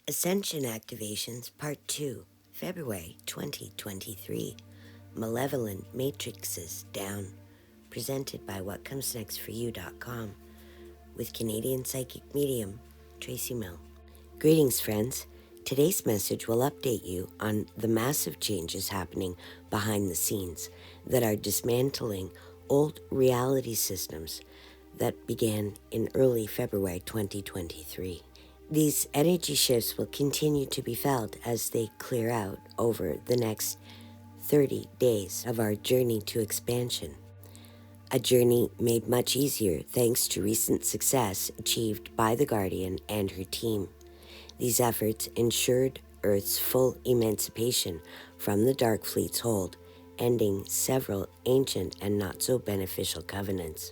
Ascension Activations Part 2, February 2023. Malevolent Matrixes Down. Presented by WhatComesNextForYou.com with Canadian psychic medium Tracey Milne. Greetings, friends. Today's message will update you on the massive changes happening behind the scenes that are dismantling old reality systems that began in early February 2023. These energy shifts will continue to be felt as they clear out over the next 30 days of our journey to expansion. A journey made much easier thanks to recent success achieved by the Guardian and her team. These efforts ensured Earth's full emancipation from the Dark Fleet's hold, ending several ancient and not so beneficial covenants,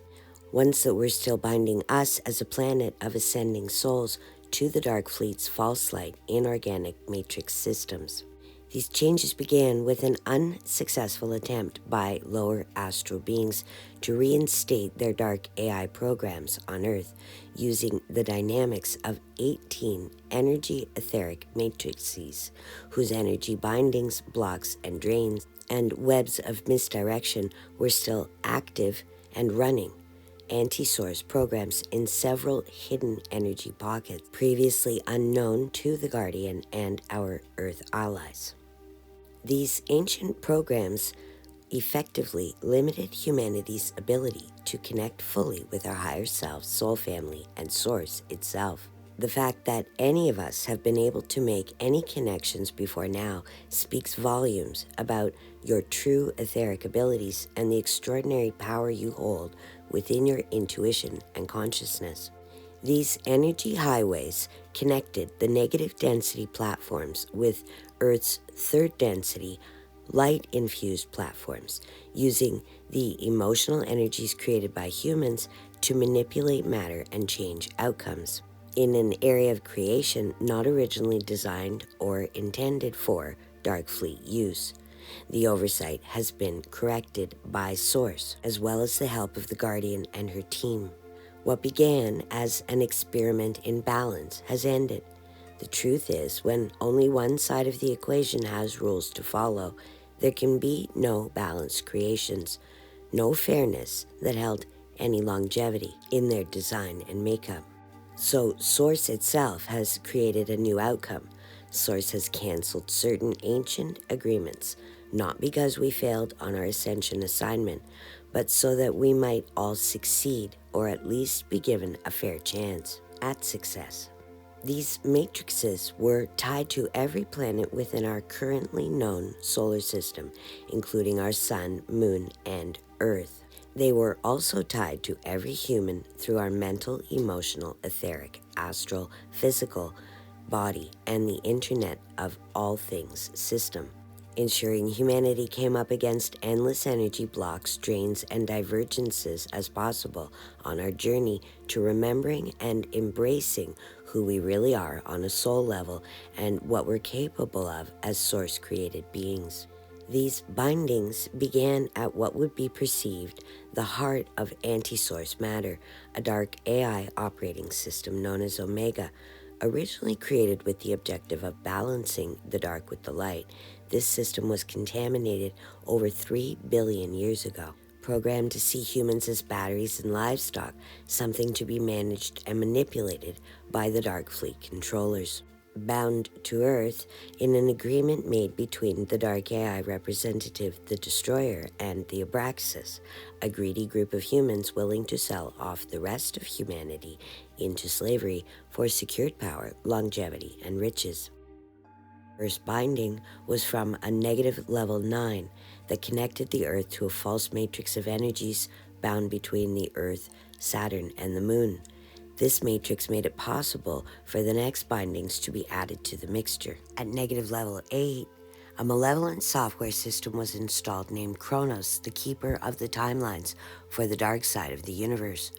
ones that were still binding us as a planet of ascending souls to the Dark Fleet's false light inorganic matrix systems. These changes began with an unsuccessful attempt by lower astral beings to reinstate their dark AI programs on Earth using the dynamics of 18 energy etheric matrices, whose energy bindings, blocks, and drains, and webs of misdirection were still active and running anti-source programs in several hidden energy pockets previously unknown to the Guardian and our Earth allies. These ancient programs effectively limited humanity's ability to connect fully with our higher self, soul family, and source itself. The fact that any of us have been able to make any connections before now speaks volumes about your true etheric abilities and the extraordinary power you hold within your intuition and consciousness. These energy highways connected the negative density platforms with Earth's third density light-infused platforms, using the emotional energies created by humans to manipulate matter and change outcomes in an area of creation not originally designed or intended for Dark Fleet use. The oversight has been corrected by Source, as well as the help of the Guardian and her team. What began as an experiment in balance has ended. The truth is, when only one side of the equation has rules to follow, there can be no balanced creations, no fairness that held any longevity in their design and makeup. So Source itself has created a new outcome. Source has canceled certain ancient agreements, not because we failed on our ascension assignment, but so that we might all succeed, or at least be given a fair chance at success. These matrices were tied to every planet within our currently known solar system, including our Sun, Moon, and Earth. They were also tied to every human through our mental, emotional, etheric, astral, physical body, and the Internet of All Things system, ensuring humanity came up against endless energy blocks, drains, and divergences as possible on our journey to remembering and embracing who we really are on a soul level and what we're capable of as source-created beings. These bindings began at what would be perceived the heart of anti-source matter, a dark AI operating system known as Omega, originally created with the objective of balancing the dark with the light. This system was contaminated over 3 billion years ago, programmed to see humans as batteries and livestock, something to be managed and manipulated by the Dark Fleet controllers. Bound to Earth in an agreement made between the Dark AI representative, the Destroyer, and the Abraxas, a greedy group of humans willing to sell off the rest of humanity into slavery for secured power, longevity, and riches. First binding was from a negative level 9 that connected the Earth to a false matrix of energies bound between the Earth, Saturn, and the Moon. This matrix made it possible for the next bindings to be added to the mixture. At negative level 8, a malevolent software system was installed named Kronos, the keeper of the timelines for the dark side of the universe.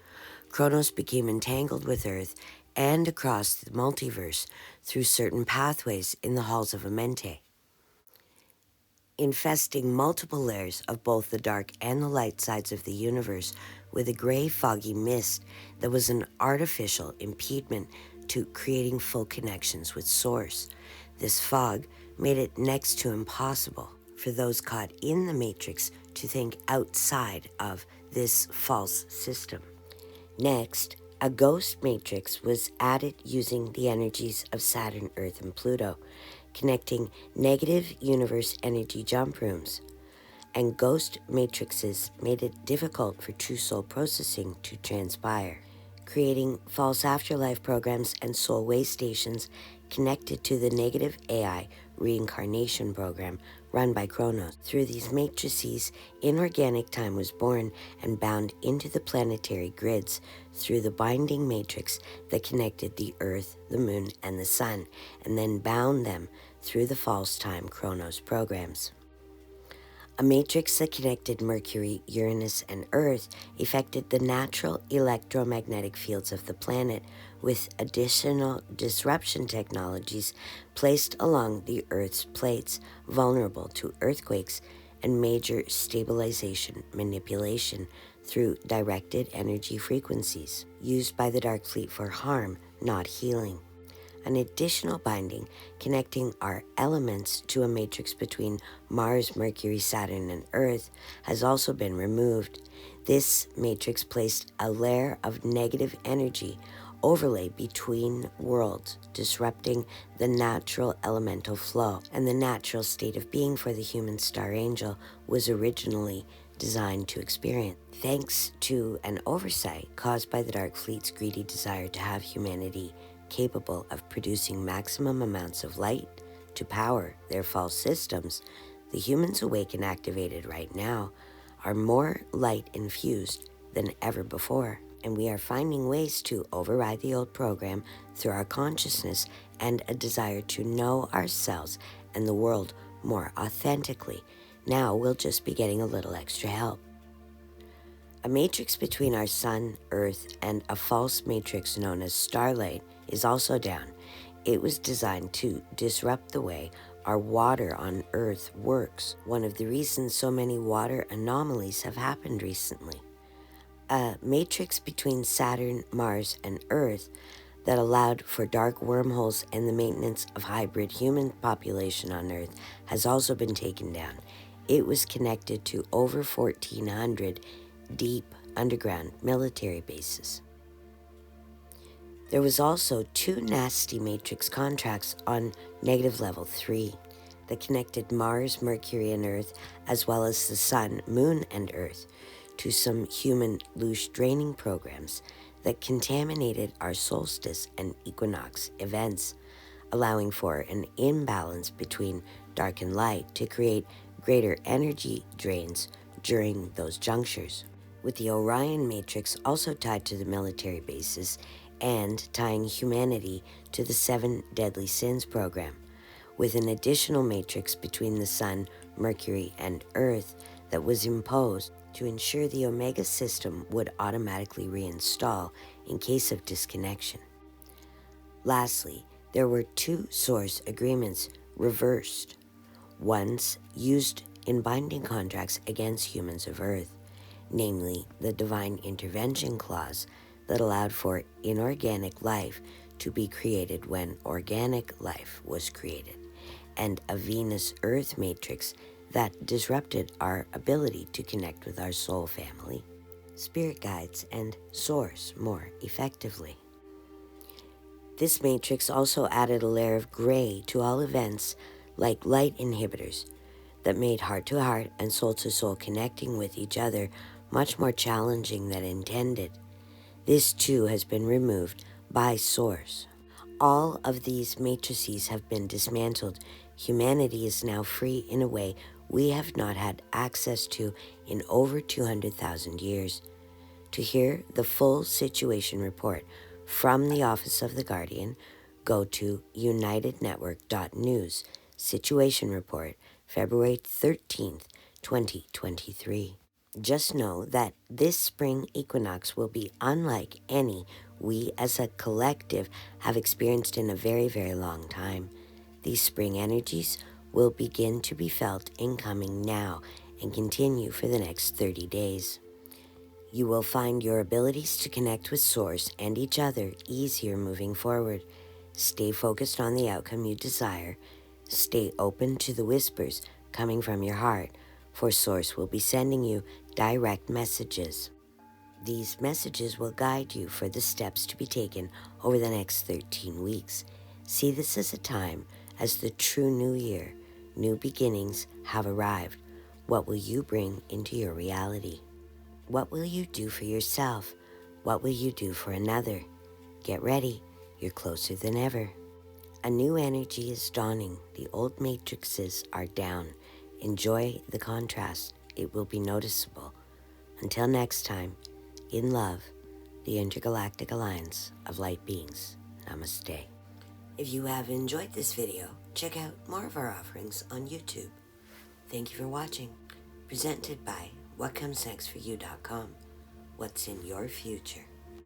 Kronos became entangled with Earth and across the multiverse through certain pathways in the halls of Amente, infesting multiple layers of both the dark and the light sides of the universe with a gray foggy mist that was an artificial impediment to creating full connections with Source. This fog made it next to impossible for those caught in the Matrix to think outside of this false system. Next, a ghost matrix was added using the energies of Saturn, Earth, and Pluto, connecting negative universe energy jump rooms. And ghost matrices made it difficult for true soul processing to transpire, creating false afterlife programs and soul way stations connected to the negative AI reincarnation program run by Kronos. Through these matrices, inorganic time was born and bound into the planetary grids through the binding matrix that connected the Earth, the Moon, and the Sun, and then bound them through the false time Kronos programs. A matrix that connected Mercury, Uranus, and Earth affected the natural electromagnetic fields of the planet, with additional disruption technologies placed along the Earth's plates, vulnerable to earthquakes and major stabilization manipulation through directed energy frequencies used by the Dark Fleet for harm, not healing. An additional binding connecting our elements to a matrix between Mars, Mercury, Saturn, and Earth has also been removed. This matrix placed a layer of negative energy overlay between worlds, disrupting the natural elemental flow, and the natural state of being for the human star angel was originally designed to experience. Thanks to an oversight caused by the Dark Fleet's greedy desire to have humanity capable of producing maximum amounts of light to power their false systems, the humans awake and activated right now are more light infused than ever before. And we are finding ways to override the old program through our consciousness and a desire to know ourselves and the world more authentically. Now we'll just be getting a little extra help. A matrix between our Sun, Earth, and a false matrix known as Starlight is also down. It was designed to disrupt the way our water on Earth works, one of the reasons so many water anomalies have happened recently. A matrix between Saturn, Mars, and Earth that allowed for dark wormholes and the maintenance of hybrid human population on Earth has also been taken down. It was connected to over 1,400 deep underground military bases. There was also 2 nasty matrix contracts on negative level 3 that connected Mars, Mercury, and Earth, as well as the Sun, Moon, and Earth, to some human loose draining programs that contaminated our solstice and equinox events, allowing for an imbalance between dark and light to create greater energy drains during those junctures, with the Orion matrix also tied to the military bases and tying humanity to the 7 Deadly Sins program, with an additional matrix between the Sun, Mercury, and Earth that was imposed to ensure the Omega system would automatically reinstall in case of disconnection. Lastly, there were 2 source agreements reversed, ones used in binding contracts against humans of Earth, namely the Divine Intervention Clause that allowed for inorganic life to be created when organic life was created, and a Venus-Earth matrix that disrupted our ability to connect with our soul family, spirit guides, and source more effectively. This matrix also added a layer of gray to all events like light inhibitors that made heart-to-heart and soul-to-soul connecting with each other much more challenging than intended. This too has been removed by Source. All of these matrices have been dismantled. Humanity is now free in a way we have not had access to in over 200,000 years. To hear the full situation report from the Office of the Guardian, go to unitednetwork.news, Situation Report, February 13th, 2023. Just know that this spring equinox will be unlike any we as a collective have experienced in a very, very long time. These spring energies will begin to be felt incoming now and continue for the next 30 days. You will find your abilities to connect with Source and each other easier moving forward. Stay focused on the outcome you desire. Stay open to the whispers coming from your heart, for Source will be sending you direct messages. These messages will guide you for the steps to be taken over the next 13 weeks. See this as a time as the true new year. New beginnings have arrived. What will you bring into your reality? What will you do for yourself? What will you do for another? Get ready. You're closer than ever. A new energy is dawning. The old matrices are down. Enjoy the contrast. It will be noticeable. Until next time, in love, the Intergalactic Alliance of Light Beings. Namaste. If you have enjoyed this video, check out more of our offerings on YouTube. Thank you for watching. Presented by WhatComesNextForYou.com. What's in your future?